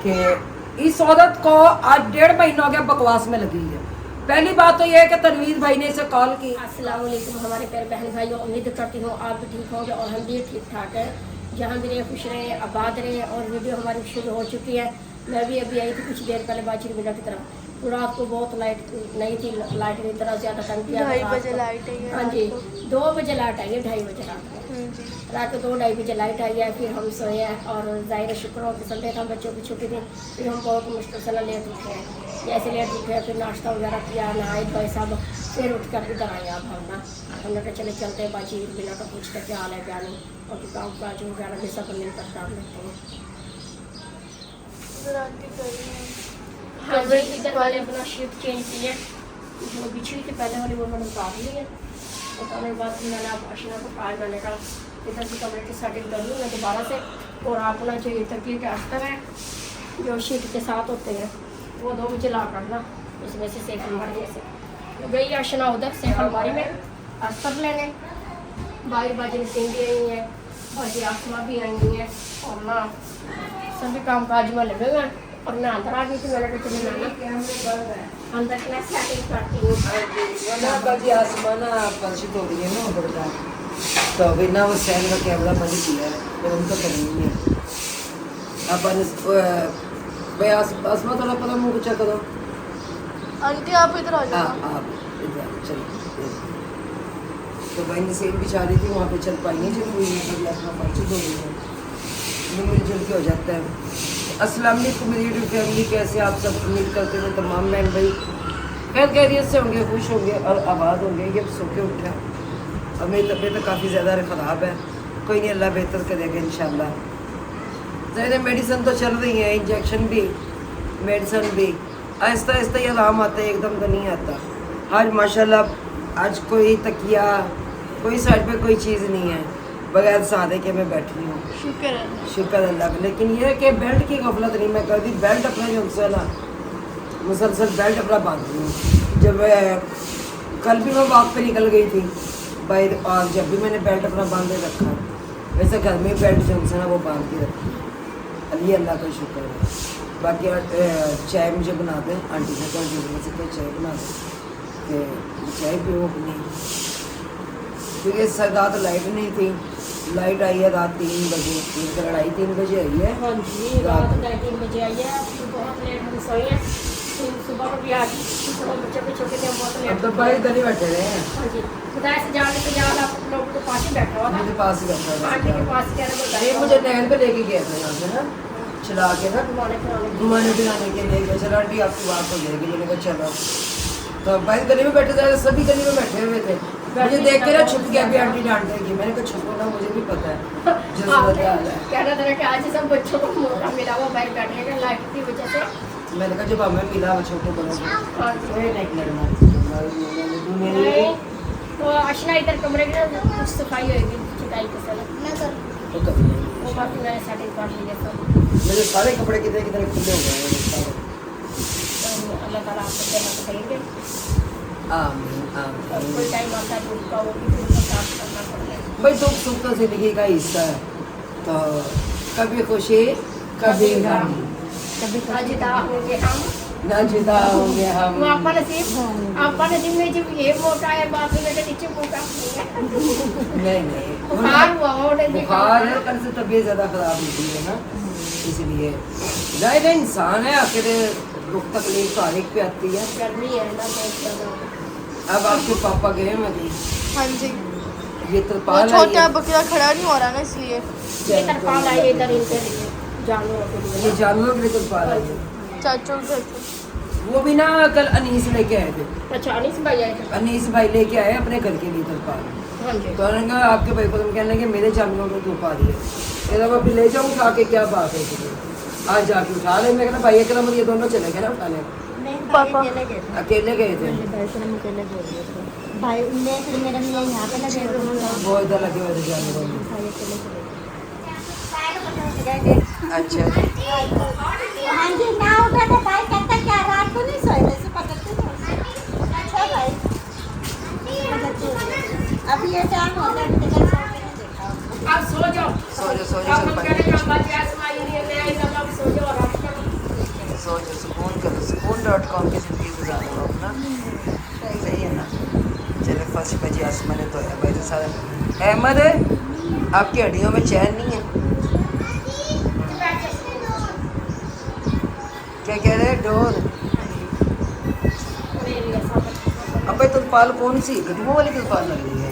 कि इस औरत को आज 1.5 महीना हो गया बकवास में लगी है। पहली बात तो यह है कि तनवीर भाई ने इसे कॉल की। अस्सलाम वालेकुम हमारे प्यारे बहन भाइयों, उम्मीद करती हूँ आप भी ठीक होंगे और हम भी ठीक ठाक हैं। जहाँ भी रहे खुश रहे, आबाद रहे। और वीडियो हमारी शुरू हो चुकी है। मैं भी अभी आई थी कुछ देर पहले बातचीत मिला की तरफ। तो रात को बहुत लाइट नहीं थी, लाइट की तरह ज़्यादा तंग किया। 2:30 बजे लाइट आई है। हाँ जी, 2 बजे लाइट आई है, 2:30 बजे रात को 2-2:30 बजे लाइट आई है। फिर हम सोए हैं और ज़ाहिर शुक्र हो कि संडे था, बच्चों की छुट्टी थी। फिर हम बहुत मुश्किल से लेट उठे हैं। जैसे लेट उठे फिर नाश्ता वगैरह किया, नहाए धोए सब, फिर उठ कर इधर आए। आप हमने कहा चले चलते हैं बातचीत बिना तो पूछते क्या हाल है क्या नहीं, और कि काम काज वगैरह भी सब मिलकर काम लेते हैं। हाँ जी, इधर वाले अपना शिफ्ट चेंज किए, जो बिछी थी पहले वाली वो मैंने उतार ली है। उतारने के बाद मैंने आप अशना को कहा, मैंने कहा इधर की कमरे की सेटिंग कर लूँ मैं दोबारा से। और अपना जो ये तकिए के अस्तर है जो शीट के साथ होते हैं वो 2 मुझे ला करना, इसमें से सेफ अलमारी में से तो गई अशना उधर सेफ अलमारी में अस्तर लेने। बाहर बाजी सिंह भी आई हैं, बाजी आसमा भी आई हुई हैं और ना सभी काम काज में लगे हुए हैं। और मैं अंदर आ गई थी, मैंने कहा चलिए नाना अंदर की सेटिंग करती हूँ। बाजी आसमाना फर्शी तो रही है ना बड़ा, तो बिना वो सैन का कैमरा बंद किया है, फिर हम तो करनी है। अपन भाई आसमा थोड़ा पता मुँह कुछ करो। आंटी आप इधर आ जाओ। आप इधर चलिए। तो भाई ने सेल बिछा दी थी, वहाँ पे चल पाएंगे जब कोई अपना फर्शी धो रही है, मिलजुल के हो जाता है। अस्सलाम वालेकुम मेरी यूट्यूब फैमिली, कैसे आप सब? उम्मीद करते हैं तमाम बहन भाई खैर खैरियत से होंगे, खुश होंगे और आबाद होंगे। ये सो के उठा और मेरी तबीयत काफ़ी ज़्यादा ख़राब है, कोई नहीं, अल्लाह बेहतर करेगा इंशाल्लाह। ज़ाहिर मेडिसिन तो चल रही है, इंजेक्शन भी मेडिसिन भी, आहिस्ता आहिस्ता ही आराम आता है, एकदम तो नहीं आता। आज माशाल्लाह आज कोई तकिया कोई साइड पे कोई चीज़ नहीं है, बगैर सादे के मैं बैठी हूँ, शुक्र अल्लाह का। लेकिन ये है कि बेल्ट की गफलत नहीं मैं करती, बेल्ट अपना जो है ना मुसलसल बेल्ट अपना बांधती हूँ। जब कल भी मैं वॉक पे निकल गई थी बाहर, और जब भी मैंने बेल्ट अपना बांधे रखा, वैसे घर में बेल्ट जो है ना वो बांध के रखी। अली अल्लाह का शुक्र है। बाकी चाय मुझे बना दें, आंटी ने कहा से कोई चाय बना दें, चाय पियो अपनी, क्योंकि रात लाइट नहीं थी। लाइट आई है रात 3 बजे, 3 बजे आई है। हाँ जी, रात 3 बजे आई है। बहुत लेट हम सोए हैं, सुबह को भी आ गई, बच्चे भी छोटे थे, बहुत लेट। अब तो भाई इधर ही बैठे रहे हैं। हाँ जी, खुदा से जाने पे जाल आप लोगों के पास ही बैठा हुआ था, मेरे पास ही बैठा था। आंटी के पास क्या ये मुझे नहर पे लेके गया था, यहाँ से ना चला के ना घुमाने फिराने के लिए गया। चलो आंटी आपकी बात हो जाएगी, मैंने कहा चलो। तो भाई गली में बैठे थे, सभी गली में बैठे हुए थे। मुझे देख के ना छुप गया, भी आंटी डांटेगी। मैंने कहा छुपो ना, मुझे भी पता है जो सूरत हाल है। कहना था कि आज सब बच्चों को मौका मिला हुआ बाहर बैठने का लाइट की वजह से। मैंने कहा जब हमें मिला बच्चों को बोलो तो अशना इधर कमरे की कुछ सफाई होगी, छुटाई के साथ वो बाकी मैंने सेटिंग कर लिया सब। मेरे सारे कपड़े कितने कितने खुले हो गए हैं। अल्लाह ताला आपको जन्नत देंगे। कोई टाइम आता है दुख का, वो भी साफ करना पड़ता है। भाई दुख सुख तो जिंदगी का हिस्सा है, तो कभी खुशी कभी गम, कभी जुदा होंगे हम, ना जुदा होंगे हम। वो आपका नसीब में जब ये मौका है, बाकी में तो नीचे मौका नहीं है। नहीं बुखार हुआ और बुखार है, कल से तबीयत ज़्यादा ख़राब होती है ना, इसलिए जाहिर है इंसान है, आखिर दुख तकलीफ तो हर एक पे आती है। गर्मी है ना बहुत ज़्यादा। अब आपके पापा गए मदी? हाँ जी, ये तरपाल छोटा बकरा खड़ा नहीं हो रहा ना, इसलिए ये तरपाल आई इधर इनके लिए, जानवरों के लिए। ये जानवरों के लिए तरपाल आई। चाचू वो भी ना कल अनीस लेके आए थे। अच्छा, अनीस भाई आए थे। अनीस भाई लेके आए अपने घर के लिए तरपाल। हाँ जी, तो उन्होंने कहा आपके भाई को तुम कहने लगे मेरे जानवरों को धूप आ रही है, कहना मैं अभी ले जाऊँ उठा के, क्या बात है तुम्हें आज जाके उठा ले। मैं कहना भाई एकदम ये दोनों चले गए ना उठाने, पापा अकेले गए थे भाई ने फिर मेरा यहाँ पे लगे वो इधर लगे हुए थे जानवरों में। अच्छा हाँ जी, ना उठा तो भाई कहता क्या रात को नहीं सोए, वैसे पकड़ते थे। अच्छा भाई अभी ये टाइम हो गया, अभी तक आप सो जाओ, सो जाओ आप कह रहे हैं बाजी आसमाई नहीं ले आई, सब आप सो जाओ, आराम करो। सो जो सुकून करो, सुकून.com की ज़िंदगी गुजारो अपना, सही है ना। चले फर्स्ट पे जी आसमान ने धोया भाई तो सारा। अहमद आपकी हड्डियों में चैन नहीं है, क्या कह रहे हैं? डोर अब भाई तुलपाल कौन सी कदमों वाली तुलपाल लग रही है?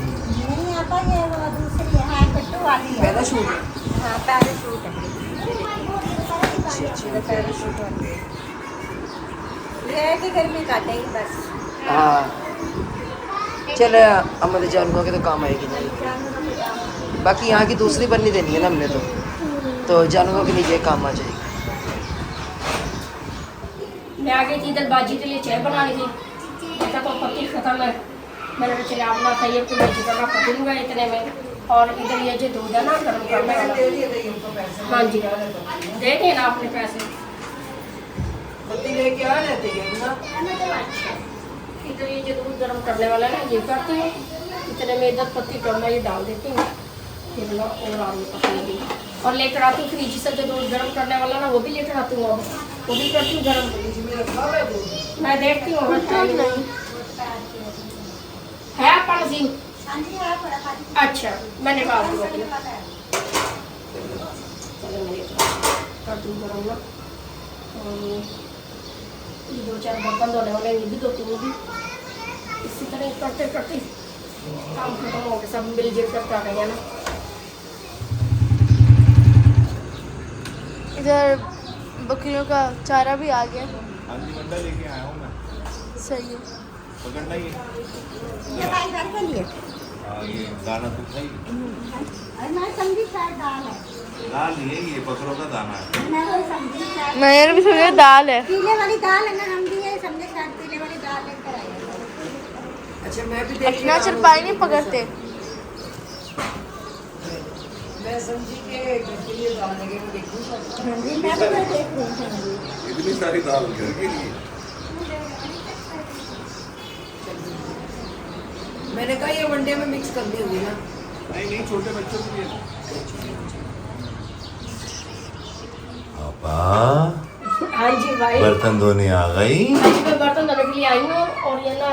नहीं आता, ये वो दूसरी है, कट्टू वाली है। पैराशूट है। हाँ, पैराशूट है। अच्छा पैराशूट वाली है। ये है कि गर्मी काटेगी बस। हाँ चले अमर जानूंगा कि तो काम आएगी नहीं। बाकी यहाँ की दूसरी बननी देनी है ना हमने तो जानूंगा कि नीचे काम आ जाएगी। मैं आ गई थी इधर बाजी के लिए चाय बनानी थी, देखा तो पत्ती खत्म है। मैंने कहा चले अपना तैयार को बाजी करना पत्ती लूँगा इतने में, और इधर ये जो दूध है ना गर्म करने वाला। हाँ जी दे देना आपने पैसे, पत्ती लेके आ जाते हैं ना। इधर ये जो दूध गर्म करने वाला है ना ये करती हूँ, इतने में इधर पत्ती कम ये डाल देती हूँ, फिर ना और आलू पत्ती लगी और लेकर आती हूँ फ्रिज से जो दूध गर्म करने वाला ना वो भी लेकर आती हूँ, अब वो भी करती हूँ गर्म। मैं देखती हूँ है अपन जी। अच्छा मैं निकाल दूँ अपनी, चलो मैं कर दूँ गर्म ना। ये 2-4 बर्तन धोने वाले ये भी धोती हूँ, इसी तरह करते करते काम खत्म हो गया, सब मिलजुल कर आ गया ना। इधर बकरियों का चारा भी आ गया। हाँ जी मंडा लेके आया हूँ मैं। सही है। पकड़ना ही है। ये भाई घर के लिए। हाँ ये दाना तो खाई। और मैं समझी शायद दाल है। दाल नहीं है, ये बकरों का दाना है। मैं वही समझी शायद मैंने भी समझा दाल है। पीले वाली दाल है ना, हम भी ये समझे शायद पीले वाली दाल लेकर आए हैं। अच्छा मैं भी देख अपना चरपाई नहीं पकड़ते। मैं समझी के घर के लिए दाल लगे मैं देखूँ। हाँ जी, मैं भी वही देख रही हूँ। इतनी सारी दाल घर के लिए। मैंने कहा ये वनडे में मिक्स कर दी होगी ना। नहीं नहीं छोटे बच्चों के लिए। पापा हाँ जी भाई, बर्तन धोने आ गई। आज मैं बर्तन धोने के लिए आई हूँ और ये ना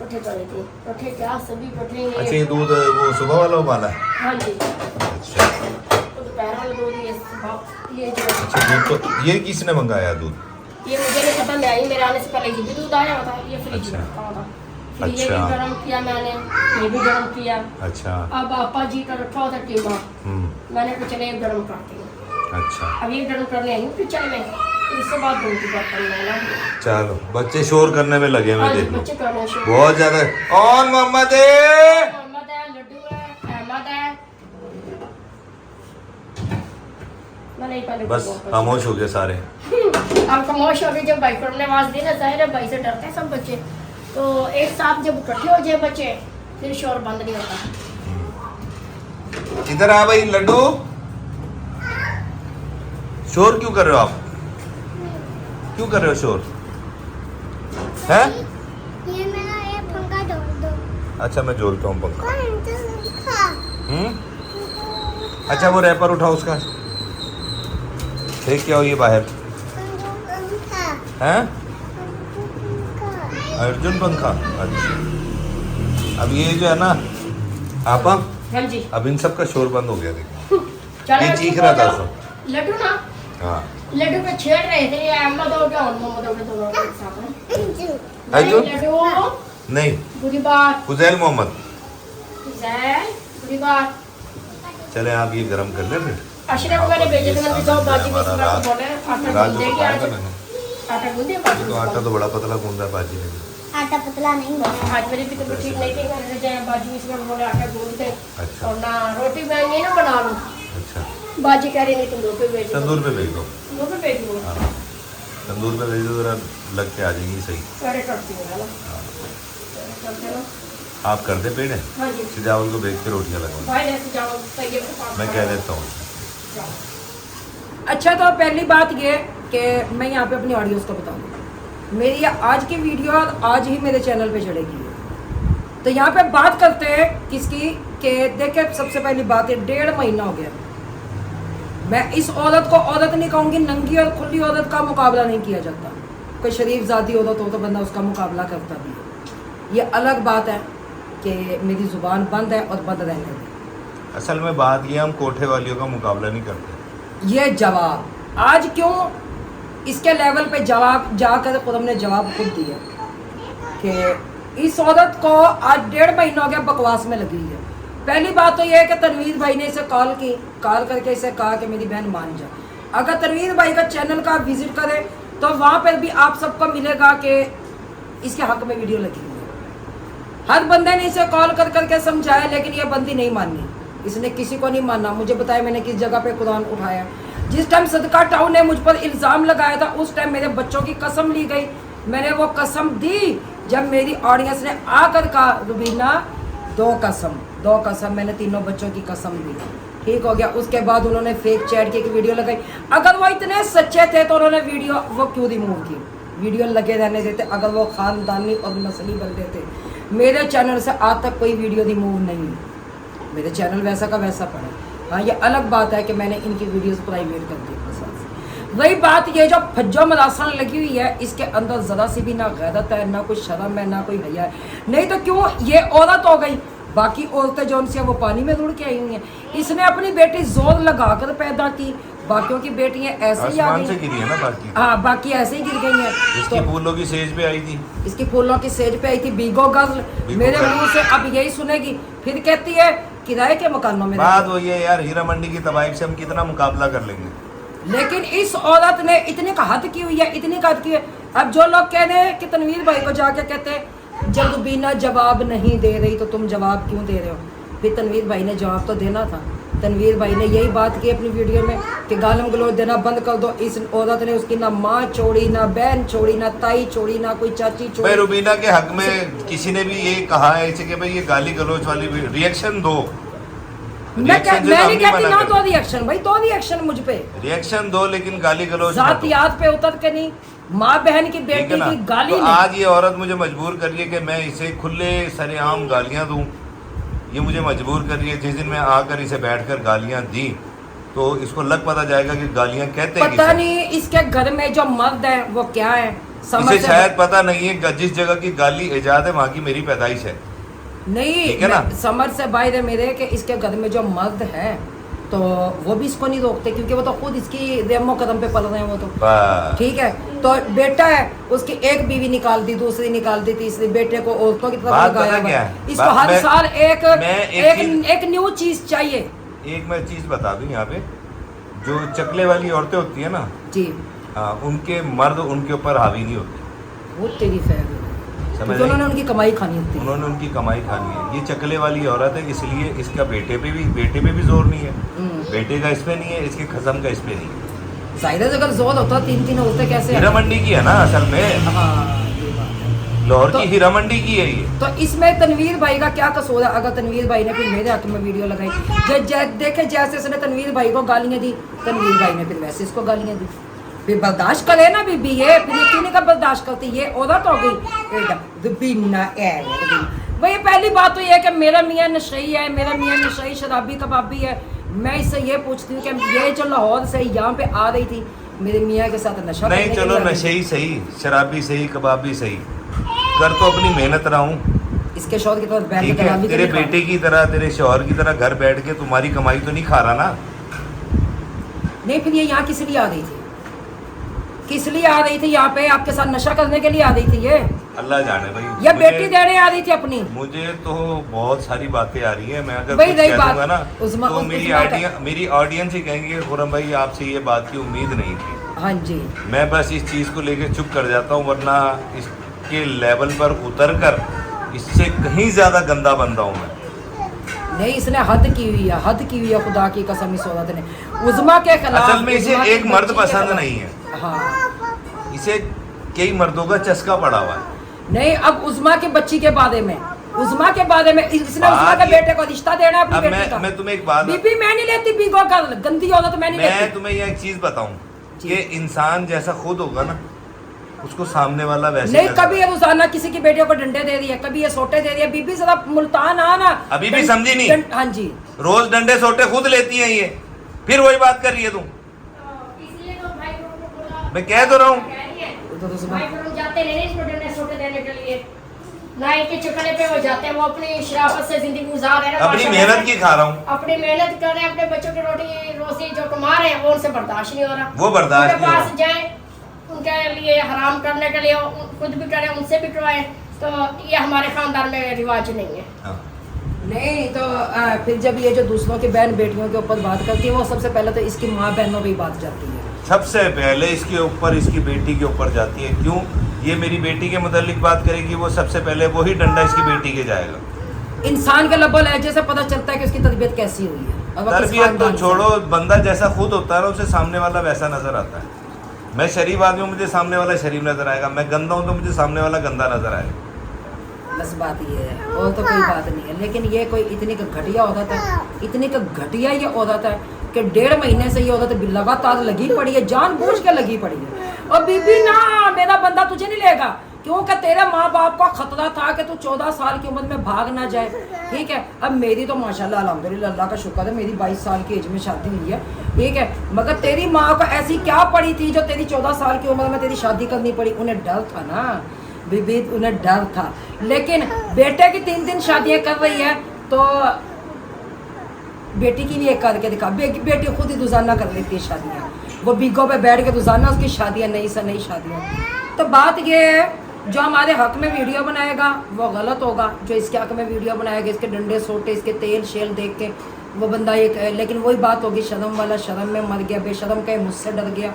पट्ठे पड़े थे, पट्ठे क्या सभी पट्ठे। अच्छा ये दूध वो सुबह वाला उबाला है। हाँ जी अच्छा तो दोपहर वाला दूध ये जो अच्छा दूध तो ये किसने मंगाया दूध? ये मुझे नहीं पता, मैं आई मेरे आने से पहले ये भी दूध आया था, ये फ्रिज में अच्छा। रखा हुआ था। फिर ये भी अच्छा। गर्म किया मैंने, ये भी गर्म किया। अच्छा अब आपा जी का रखा हुआ था टीमा, मैंने कहा चले गर्म करती हूँ। अच्छा अब ये गर्म करने आई हूँ किचन में, इसके बाद दूध की बर्तन लेना। चलो बच्चे शोर करने में लगे मैं आज देख लूं। बच्चे करने शुरू। बहुत ज्यादा। और मोहम्मद मोहम्मद है, लड्डू है, अहमद है। मैं नहीं पहले बस खामोश हो गए सारे। अब खामोश हो गए जब भाई को हमने आवाज दी ना, जाहिर है भाई से डरते हैं सब बच्चे, तो एक साथ जब इकट्ठे हो जाए बच्चे फिर शोर बंद नहीं होता। इधर आ भाई लड्डू, शोर क्यों कर रहे हो आप? क्यों कर रहे हो शोर? हैं? ये मेरा ये पंखा जोड़ दो। अच्छा मैं जोड़ता हूँ पंखा। पंखा। अच्छा वो रैपर उठाओ उसका, देख क्या हो ये बाहर पंखा। हैं? पंखा। अर्जुन पंखा। अच्छा अब ये जो है ना आपा, हाँ जी अब इन सब का शोर बंद हो गया देखो। चलो ये चीख रहा था सब। लड्डू ना, हाँ लड्डू पे छेड़ रहे थे, ये अहमद हो गया और मोहम्मद हो गया, दोनों एक साथ में। अर्जुन? नहीं, लड्डू नहीं बुरी बात, फुजैल मोहम्मद, जैन बुरी बात। चले आप ये गरम कर ले फिर। अशरफ को मैंने भेजे थे, मैंने कहा बाजी में हमारा इसमें बोले आटा रात गूंद जो देगी खाया आज, था मैंने, आटा गूंदे ये बाजी तो में। आटा तो बड़ा पतला गूंदा है बाजी ने भी। आटा पतला नहीं बना। आज मेरी भी तबीयत ठीक नहीं थी, मैंने जाए बाजी में इसमें बोले आटा गूंद दे अच्छा। और ना रोटी बनाएंगे ना बना लो। अच्छा बाजी कह रही नहीं तुम दो पे भेज दो, तंदूर पे भेज दो। दो पे भेज दो। हाँ तंदूर पे भेज दो, जरा लग के आ जाएगी सही। अरे करती हूँ ना, करते हो। आप कर दे पेड़ है, हाँ जी सिजावल को भेज के रोटियां लगवा, भाई जैसे जाओ तैयार के पास मैं कह देता हूँ। अच्छा तो पहली बात ये कि मैं यहाँ पे अपनी ऑडियंस को बता दूँ, मेरी आज की वीडियो आज ही मेरे चैनल पे चढ़ेगी। तो यहाँ पे बात करते हैं किसकी, कि देखे सबसे पहली बात है 1.5 महीना हो गया मैं इस औरत को औरत नहीं कहूँगी, नंगी और खुली औरत का मुकाबला नहीं किया जाता। कोई शरीफ ज़ाती औरत हो तो बंदा उसका मुकाबला करता भी है। ये अलग बात है कि मेरी ज़ुबान बंद है और बंद रहने दें। असल में बात ये, हम कोठे वालियों का मुकाबला नहीं करते। ये जवाब आज क्यों इसके लेवल पे जवाब जाकर खुद हमने जवाब खुद दिया कि इस औरत को आज 1.5 महीना हो गया बकवास में लगी है। पहली बात तो ये है कि तनवीर भाई ने इसे कॉल करके इसे कहा कि मेरी बहन मान जा। अगर तनवीर भाई का चैनल का विजिट करें तो वहाँ पर भी आप सबको मिलेगा कि इसके हक में वीडियो लगी हुई है। हर बंदे ने इसे कॉल करके समझाया, लेकिन ये बंदी नहीं मानी। इसने किसी को नहीं माना। मुझे बताया मैंने किस जगह पे कुरान उठाया। जिस टाइम सदका टाउन ने मुझ पर इल्ज़ाम लगाया था उस टाइम मेरे बच्चों की कसम ली गई। मैंने वो कसम दी जब मेरी ऑडियंस ने आकर कहा रुबीना दो कसम मैंने तीनों बच्चों की कसम दी। ठीक हो गया। उसके बाद उन्होंने फेक चैट की वीडियो लगाई। अगर वो इतने सच्चे थे तो उन्होंने वीडियो वो क्यों रिमूव की? वीडियो लगे रहने देते। अगर वो खानदानी और नस्ली बंदे थे, मेरे चैनल से आज तक कोई वीडियो रिमूव नहीं है। मेरे चैनल वैसा का वैसा पड़ा। हाँ, ये अलग बात है कि मैंने इनकी वीडियोस प्राइवेट कर दी। वही बात, ये जो फज्जो मरासन लगी हुई है इसके अंदर ज़रा सी भी ना गैरत है, ना कोई शर्म है, ना कोई हया है। नहीं तो क्यों ये औरत हो गई, बाकी औरतें जो उनसे वो पानी में रुड़ के आई हुई हैं। इसने अपनी बेटी जोर लगाकर पैदा की, बाकियों की बेटियां ऐसे ही आ आसमान से गई। गिरी है ना बाकी। हाँ, बाकी ऐसे ही गिर गई हैं। इसकी फूलों की सेज पे आई थी। इसकी फूलों की सेज पे आई थी। बीगो गर्ल मेरे मुंह से अब यही सुनेगी, फिर कहती है किराए के मकानों में। बात वही है यार, हीरा मंडी की तबाही से हम कितना मुकाबला कर लेंगे। लेकिन इस औरत ने इतनी हद की हुई है, इतनी हद की है। अब जो लोग कह रहे हैं कि तनवीर भाई को जाके कहते हैं जब बीना जवाब नहीं दे रही तो तुम जवाब क्यों दे रहे हो? फिर तनवीर भाई ने जवाब तो देना था। तनवीर भाई ने यही बात की अपनी वीडियो में कि गालम गलौज देना बंद कर दो। इस औरत ने उसकी ना माँ छोड़ी, ना बहन छोड़ी, ना ताई छोड़ी, ना कोई चाची छोड़ी। भाई रुबीना के हक में किसी ने भी ये कहा है इसे कि भाई ये गाली गलौज वाली रिएक्शन दो। मैं नहीं कहती ना दो रिएक्शन, भाई दो रिएक्शन मुझ पे रिएक्शन दो, लेकिन गाली गलौज जातियात पे उतर के नहीं। माँ बहन की बेटी की गाली तो नहीं। आज ये औरत मुझे मजबूर कर रही है कि मैं इसे खुले सरेआम गालियां दूं। ये मुझे मजबूर कर रही है। जिस दिन मैं आकर इसे बैठकर गालियां दी तो इसको लग पता जाएगा कि गालियां कहते हैं। पता नहीं इसके घर में जो मर्द है वो क्या है, इसे शायद पता नहीं है जिस जगह की गाली इजाद है वहाँ की मेरी पैदाइश है। नहीं, समझ से बाहर है मेरे कि इसके घर में जो मर्द है तो वो भी इसको नहीं रोकते, क्योंकि वो तो खुद इसकी रेमो कदम पे पल रहे हैं। वो तो ठीक है। तो बेटा है, उसकी एक बीवी निकाल दी, दूसरी निकाल दी, तीसरी, बेटे को औरतों की तरफ लगाया। इसको हर साल एक न्यू चीज चाहिए। एक मैं चीज बता दूं, यहाँ पे जो चकले वाली औरतें होती है ना जी, हाँ, उनके मर्द उनके ऊपर हावी नहीं होते। वो तेरी फैन, उन्होंने उनकी कमाई खानी होती है। उन्होंने उनकी कमाई खानी है। ये चकले वाली औरत है, इसलिए इसका बेटे पे भी जोर नहीं है। बेटे का इस पे नहीं है, इसके खसम का इस पे नहीं है। जाहिर है अगर जोर होता 3 होते कैसे? हीरा मंडी की है ना असल में। हाँ, लाहौर की हीरा मंडी की है ये। तो इसमें तनवीर भाई का क्या कसूर है? अगर तनवीर भाई ने फिर मेरे हाथ में वीडियो लगाई, देखे जैसे इसने तनवीर भाई को गालियाँ दी, तनवीर भाई ने फिर वैसे इसको गालियाँ दी। फिर बर्दाश्त करे ना बीबी, ये फिर क्यों नहीं बर्दाश्त करती? ये औरत हो गई। भाई पहली बात तो ये है कि मेरा मियाँ नशई है, मेरा मियाँ नशई शराबी कबाबी है। मैं इससे ये पूछती हूँ कि ये जो लाहौर से यहाँ पे आ रही थी मेरे मियाँ के साथ नशा नहीं, चलो नशई सही, शराबी सही, कबाबी सही, कर तो अपनी मेहनत रहा हूँ। इसके शौहर की तरफ ठीक है, तेरे बेटे की तरह, तेरे शौहर की तरह घर बैठ के तुम्हारी कमाई तो नहीं खा रहा ना। नहीं, फिर ये यहाँ किस लिए आ रही थी? किस लिए आ रही थी यहाँ पे? आपके साथ नशा करने के लिए आ रही थी ये? अल्लाह जाने भाई। ये बेटी देने आ रही थी अपनी। मुझे तो बहुत सारी बातें आ रही है। मैं अगर कुछ कह दूंगा ना तो मेरी ऑडियंस ही कहेंगे खुरम भाई आपसे ये बात की उम्मीद नहीं थी। हाँ जी, मैं बस इस चीज़ को लेके चुप कर जाता हूँ, वरना इसके लेवल पर उतर कर इससे कहीं ज़्यादा गंदा बंदा हूँ मैं। नहीं, इसने हद की हुई है, हद की हुई है खुदा की कसम इस औरत ने उज़मा के खिलाफ। असल में इसे एक मर्द पसंद नहीं है। हाँ, इसे कई मर्दों का चस्का पड़ा हुआ है। नहीं, अब उज़मा के बच्ची के बारे में, उज़मा के बारे में इसने उज़मा के बेटे को रिश्ता देना अपनी बेटी का। मैं तुम्हें एक बात, बीबी मैं नहीं लेती, बीगो का गंदी औरत मैं नहीं लेती। मैं तुम्हें एक चीज बताऊं कि इंसान जैसा खुद होगा ना उसको सामने वाला वैसे नहीं। कभी ये रोजाना किसी की बेटियों को डंडे दे रही है, कभी ये सोटे दे रही है। बीबी जरा मुल्तान आना, अभी भी समझी नहीं। हाँ जी, रोज डंडे सोटे खुद लेती हैं ये। फिर वही बात कर रही है तू। इसलिए तो भाई को बोला, मैं कह तो रहा हूँ। कह रही है तो भाई लोग जाते नहीं इसको डंडे सोटे देने के लिए, ना इनके चुकने पे वो जाते हैं, वो अपनी शराफत से जिंदगी गुजार रहे हैं, अपनी मेहनत की खा रहा हूँ। अपनी मेहनत कर रहे हैं, अपने बच्चों की रोटी रोजी जो कमा रहे हैं वो उनसे बर्दाश्त नहीं हो रहा। वो बर्दाश्त उनके नहीं हो पास जाए उनके लिए हराम करने के लिए, खुद भी करें उनसे भी करवाएं, तो ये हमारे खानदान में रिवाज नहीं है। हाँ। नहीं तो फिर जब ये जो दूसरों की बहन बेटियों के ऊपर बात करती है, वो सबसे पहले तो इसकी माँ बहनों पे ही बात जाती है। सबसे पहले इसके ऊपर, इसकी बेटी के ऊपर जाती है। क्यों? ये मेरी बेटी के मुतालिक बात करेगी, वो सबसे पहले वही डंडा इसकी बेटी के जाएगा। इंसान के लब्बो लहजे से पता चलता है कि उसकी तबीयत कैसी हुई है। और वो किस तरबियत तो खानदान से छोड़ो, बंदा जैसा खुद होता है ना, उसे सामने वाला वैसा नजर आता है। मैं शरीफ आदमी हूँ, मुझे सामने वाला शरीफ नजर आएगा। मैं गंदा हूँ तो मुझे सामने वाला गंदा नजर आएगा। बस बात ये है, और तो कोई बात नहीं है। लेकिन ये कोई इतनी का घटिया होता था, इतनी का घटिया ये होता था कि 1.5 महीने से ये होता था लगातार लगी पड़ी है, जानबूझ के लगी पड़ी है। और बीबी ना, मेरा बंदा तुझे नहीं लेगा, क्योंकि तेरे माँ बाप को खतरा था कि तू 14 साल की उम्र में भाग ना जाए। ठीक है, अब मेरी तो माशाल्लाह अल्हम्दुलिल्लाह अल्लाह का शुक्र है, मेरी 22 साल की एज में शादी हुई है। ठीक है, मगर तेरी माँ को ऐसी क्या पड़ी थी जो तेरी 14 साल की उम्र में तेरी शादी करनी पड़ी? उन्हें डर था ना बीबी, उन्हें डर था। लेकिन बेटे की 3 शादियां कर रही है, तो बेटी की भी एक करके दिखा। बेटी खुद ही रोजाना कर लेती है शादियाँ, वो बिगो पे बैठ के रोजाना उसकी शादियाँ, नई से नई शादियाँ। तो बात ये है, जो हमारे हक में वीडियो बनाएगा वो गलत होगा, जो इसके हक में वीडियो बनाएगा, इसके डंडे सोटे, इसके तेल शेल देख के वो बंदा ये। लेकिन वही बात होगी, शर्म वाला शर्म में मर गया, बेशर्म का मुझसे डर गया।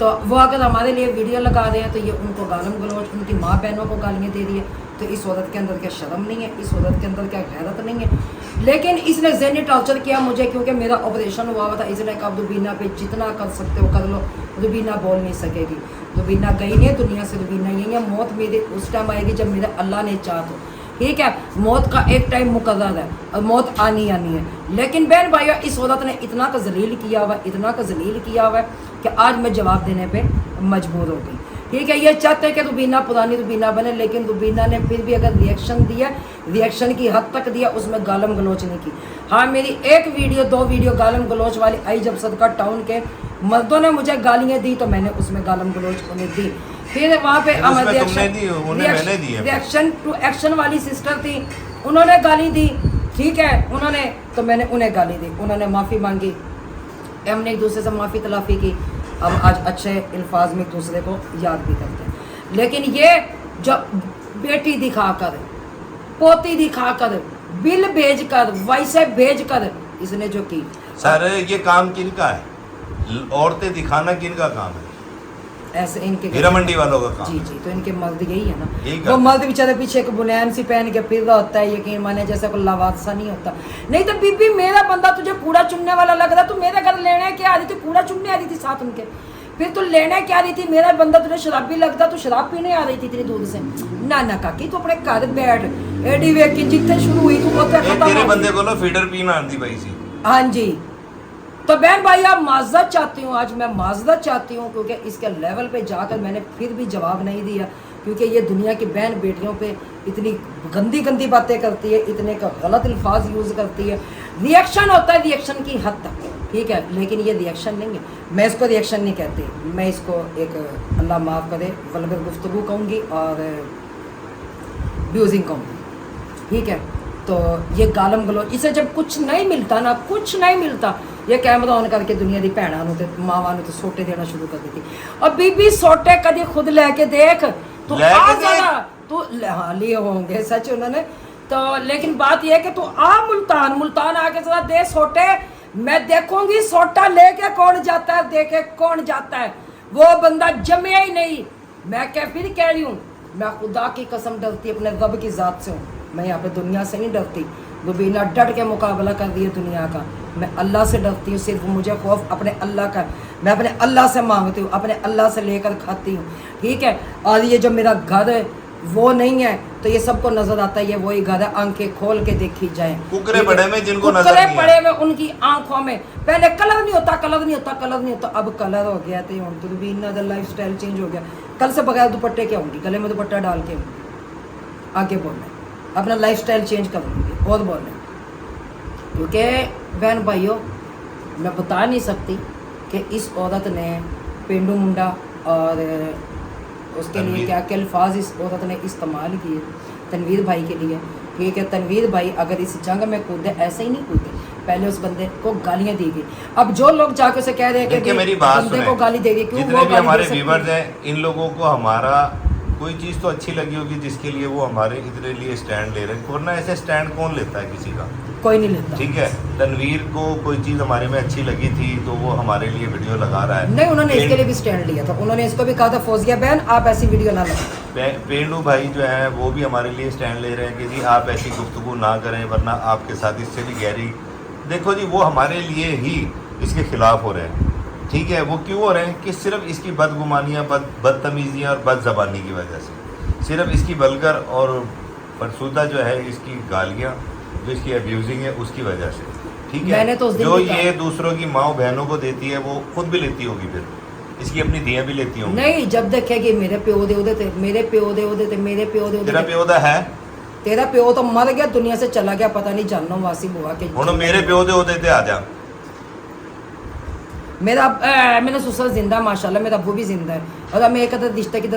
तो वो अगर हमारे लिए वीडियो लगा रहे हैं तो ये उनको गालम गलौज, उनकी माँ बहनों को गालियाँ दे रही है। तो इस औरत के अंदर क्या शर्म नहीं है? इस औरत के अंदर क्या गैरत नहीं है? लेकिन इसने ज़हनी टॉर्चर किया मुझे, क्योंकि मेरा ऑपरेशन हुआ था। इसने कहा रुबीना पे जितना कर सकते हो कर लो। रुबीना बोल नहीं सकेगी, रुबीना गई नहीं दुनिया से, रुबीना यही है। मौत मेरे उस टाइम आएगी जब मेरा अल्लाह ने चाह तो। ठीक है, मौत का एक टाइम मुकर्रर है और मौत आनी आनी है। लेकिन बहन भाइयों, इस औरत ने इतना का जलील किया हुआ, इतना का जलील किया हुआ है कि आज मैं जवाब देने पे मजबूर हो गई। ठीक है, ये चाहते हैं कि रुबीना पुरानी रुबीना बने, लेकिन रुबीना ने फिर भी अगर रिएक्शन दिया, रिएक्शन की हद तक दिया, उसमें गालम गलोच नहीं की। हाँ, मेरी 1 वीडियो 2 वीडियो गालम गलोच वाली आई, जब सदका टाउन के मर्दों ने मुझे गालियाँ दी तो मैंने उसमें गालम गलोच उन्हें दी। फिर वहाँ पे रिएक्शन टू एक्शन वाली सिस्टर थी, उन्होंने गाली दी। ठीक है, उन्होंने, तो मैंने उन्हें गाली दी, उन्होंने माफ़ी मांगी, हमने एक दूसरे से माफ़ी तलाफ़ी की। अब आज अच्छे अल्फाज में एक दूसरे को याद भी करते हैं। लेकिन ये जब बेटी दिखाकर, पोती दिखाकर, बिल भेजकर, वैसे भेजकर इसने जो की। सर, ये काम किनका है? औरतें दिखाना किनका काम है? ऐसे इनके हीरा मंडी वालों का काम। जी जी, तो इनके मर्द यही है ना। यही वो मर्द बेचारे पीछे एक बुनियान सी पहन के फिर रहा होता है, यकीन माने जैसे कोई लावारसा नहीं होता। नहीं तो बीबी, मेरा बंदा तुझे पूरा चुनने वाला लग रहा, तू मेरे घर लेने क्या आ रही थी? पूरा चुनने आ रही थी साथ उनके, फिर तू लेने क्या आ रही थी? मेरा बंदा तुझे शराबी लगता, तू शराब पीने आ रही थी इतनी दूर से? ना ना काकी, तू अपने घर बैठ, एडी वे की जितने शुरू हुई तू होते खत्म। तेरे बंदे को लो फीडर पीना आती भाई सी। हाँ जी, तो बहन भाई आप माजरत चाहती हूँ, आज मैं माजरत चाहती हूँ, क्योंकि इसके लेवल पे जाकर मैंने फिर भी जवाब नहीं दिया, क्योंकि ये दुनिया की बहन बेटियों पे इतनी गंदी गंदी बातें करती है, इतने का गलत अल्फाज यूज़ करती है। रिएक्शन होता है रिएक्शन की हद तक, ठीक है, लेकिन ये रिएक्शन नहीं है। मैं इसको रिएक्शन नहीं कहती, मैं इसको एक, अल्लाह माफ़ करे, वल्गर गुफ्तगू कहूँगी और ब्यूजिंग कहूँगी। ठीक है, तो ये गालम गलोच, इसे जब कुछ नहीं मिलता ना, कुछ नहीं मिलता, ये कैमरा ऑन करके दुनिया की भैनों नूं ते मावां नूं ते सोटे देना शुरू कर देती। और बीबी सोटे कभी खुद लेके देख, तू आ जाना, तू हाँ लिए होंगे सच उन्होंने तो। लेकिन बात यह है कि तू आ मुल्तान आके जरा दे सोटे, मैं देखूंगी सोटा लेके कौन जाता है, देखे कौन जाता है। वो बंदा जमे ही नहीं। मैं क्या फिर कह रही हूँ, मैं खुदा की कसम डरती अपने रब की ज़ात से हूँ, मैं यहाँ पे दुनिया से नहीं डरती। रुबीना डट के मुकाबला कर दी है दुनिया का, मैं अल्लाह से डरती हूँ। सिर्फ मुझे खौफ अपने अल्लाह का, मैं अपने अल्लाह से मांगती हूँ, अपने अल्लाह से लेकर खाती हूँ। ठीक है, और ये जो मेरा घर है वो नहीं है, तो ये सबको नजर आता है ये वही घर है, आंखें खोल के देखी जाए। कुकरे पड़े में जिनको नजर कुकरे नहीं पड़े में उनकी आंखों में पहले कलर नहीं होता, कलर नहीं होता, कलर नहीं होता, अब कलर हो गया। तो रुबीना का लाइफ स्टाइल चेंज हो गया। कल से बगैर दुपट्टे के आऊँगी, गले में दुपट्टा डाल के आगे बोलना, अपना लाइफ स्टाइल चेंज कर लूँगी और बोलना। क्योंकि बहन भाइयों, मैं बता नहीं सकती कि इस औरत ने पेंडू मुंडा और उसके लिए तनवीर। क्या क्या अल्फाज इस औरत ने इस्तेमाल किए तनवीर भाई के लिए। ठीक है, तनवीर भाई अगर इस जंग में कूदे ऐसे ही नहीं कूदे, पहले उस बंदे को गालियां दी गई। अब जो लोग जाके उसे कह रहे हैं देखिए कि मेरी बात बंदे सुने, को गाली दे दी, क्यों जितने वो भी गाली हमारे दे सकती व्यूवर्स है? हैं, इन लोगों को हमारा कोई चीज़ तो अच्छी लगी होगी जिसके लिए वो हमारे इतने लिए स्टैंड ले रहे हैं, वरना ऐसे स्टैंड कौन लेता है किसी का। कोई नहीं लेता। ठीक है, तनवीर को कोई चीज़ हमारे में अच्छी लगी थी तो वो हमारे लिए वीडियो लगा रहा है। नहीं, उन्होंने इसके लिए भी स्टैंड लिया था। उन्होंने इसको भी कहा था फौजिया बहन आप ऐसी वीडियो ना लगाओ। पेंडू भाई जो है वो भी हमारे लिए स्टैंड ले रहे हैं कि जी आप ऐसी गुफ्तगू ना करें वरना आपके साथ इससे भी गहरी। देखो जी, वो हमारे लिए ही इसके खिलाफ हो रहे हैं। ठीक है, वो क्यों हो रहे हैं कि सिर्फ इसकी बदगुमानियाँ, बदतमीजियाँ और बदजबानी की वजह से, सिर्फ इसकी बलगर और फरसूदा जो है इसकी गालियाँ, जो इसकी अब्यूजिंग है उसकी वजह से। ठीक मैंने है, तो उस दिन जो भी कहा। ये दूसरों की माँ बहनों को देती है वो खुद भी लेती होगी, फिर इसकी अपनी दियाँ भी लेती होंगी। नहीं, जब देखेगी मेरे प्यो दे उदे थे, मेरे प्यो दे उदे थे, मेरे प्यो दे तेरा उदे थे। प्यो दा है तेरा प्यो तो मर गया, दुनिया से चला गया, पता नहीं जानना वासी हुआ के। ਹੁਣ ਮੇਰੇ ਪਿਓ ਦੇ ਉਹਦੇ ਤੇ ਆ ਜਾ। मेरा ससुर जिंदा माशाल्लाह, मेरा अब्बू भी जिंदा है और मैं एक रिश्ते की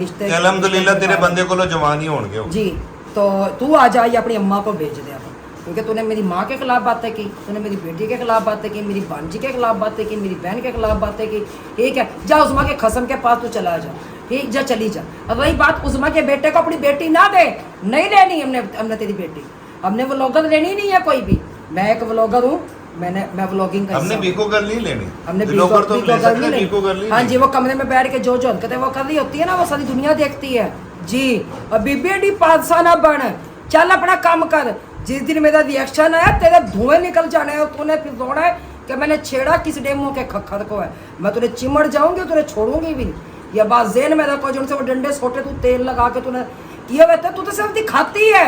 रिश्ते ਅਲਹਮਦੁਲਿਲਾ ਤੇਰੇ ਬੰਦੇ ਕੋਲੋਂ ਜਵਾਨ ਹੀ होणगे वो। जी, तो तू आ जा, ये अपनी अम्मा को भेज दे अब, क्योंकि तूने मेरी माँ के खिलाफ बातें की, तूने मेरी बेटी के खिलाफ बातें की, मेरी भांजी के खिलाफ बातें की, मेरी बहन के खिलाफ बातें की। ठीक है, जा उस्मा के खसम के पास तू चला जा। ठीक, जा चली जा। अब रही बात उस्मा के बेटे को अपनी बेटी ना दे, नहीं लेनी हमने तेरी बेटी, हमने व्लॉगर लेनी नहीं है कोई भी। मैं एक व्लॉगर हूँ, मैं व्लॉगिंग का हमने हिस्सा हूँ। बीको गर्ल नहीं लेनी, हमने ब्लॉगर तो बीको ले गर्ल सकते नहीं हैं, लेनी। बीको गर्ल नहीं हाँ लेनी। जी, वो कमरे में बैठ के जो हरकतें वो कर रही होती है ना, वो सारी दुनिया देखती है जी। और बीबी पादशाह ना बन, चल अपना काम कर। जिस दिन मेरा रिएक्शन आया तेरे धुएं निकल जाने हैं और तूने फिर दौड़ा है कि मैंने छेड़ा किस डेमो के खखर को है, मैं तुझे चिमड़ जाऊंगी, तुझे छोड़ूंगी भी नहीं। ये बात जेन में रखो, जो वो डंडे सोटे तू तेल लगा के तूने किए हुए थे, तू तो सिर्फ दिखाती है,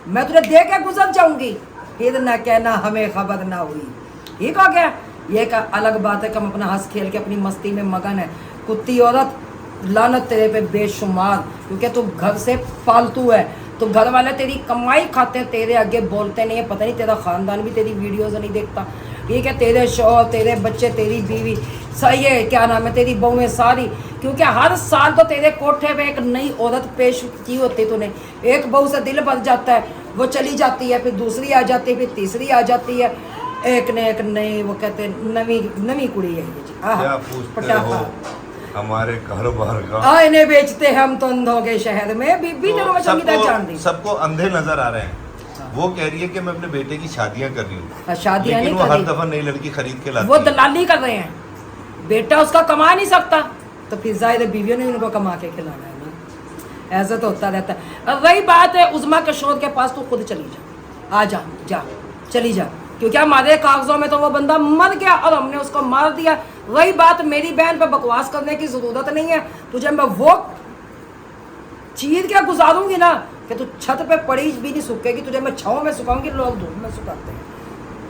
मैं तुझे दे के गुजर जाऊंगी, फिर न कहना हमें खबर ना हुई। ठीक हो गया? ये एक अलग बात है कि हम अपना हंस खेल के अपनी मस्ती में मगन है। कुत्ती औरत, लानत तेरे पे बेशुमार, क्योंकि तू घर से फालतू है, तो घर वाले तेरी कमाई खाते हैं, तेरे आगे बोलते नहीं है। पता नहीं तेरा खानदान भी तेरी वीडियोज़ नहीं देखता। ठीक है, तेरे शौहर, तेरे बच्चे, तेरी बीवी, सही है, क्या नाम है, तेरी बहुएं सारी, क्योंकि हर साल तो तेरे कोठे पे एक नई औरत पेश की होती तूने। एक बहू से दिल भर जाता है, वो चली जाती है, फिर दूसरी आ जाती है, फिर तीसरी आ जाती है, एक ने एक नई, वो कहते हैं नवी कुड़ी है ये जी। आहा, क्या पूछते पटाखा। हो हमारे घर बाहर का। आईने बेचते हम तो अंधों के शहर में, बीबी ने वो चंगी तरह जान दी। सबको अंधे नजर आ रहे हैं। वो कह रही है कि मैं अपने बेटे की शादियां कर रही हूँ, शादियां लेकिन नहीं वो कर हर रही, दफा नई लड़की खरीद के लाती वो है। दलाली कर रहे हैं। बेटा उसका कमा नहीं सकता, तो फिर जाहिर है बीवियों ने उनको कमा के खिलाना है ना। ऐसा तो होता रहता है। अब वही बात है, उस्मा के शोध के पास तू खुद चली जा, आ जा चली जा, क्योंकि हमारे कागजों में तो वो बंदा मर गया और हमने उसको मार दिया। वही बात, मेरी बहन पे बकवास करने की जरूरत नहीं है। तुझे मैं वो चीर के गुजारूंगी ना कि तू छत पे पड़ी भी नहीं सूखेगी, तुझे मैं छाँव में सुखाऊंगी, लोग धूप में सुखाते हैं,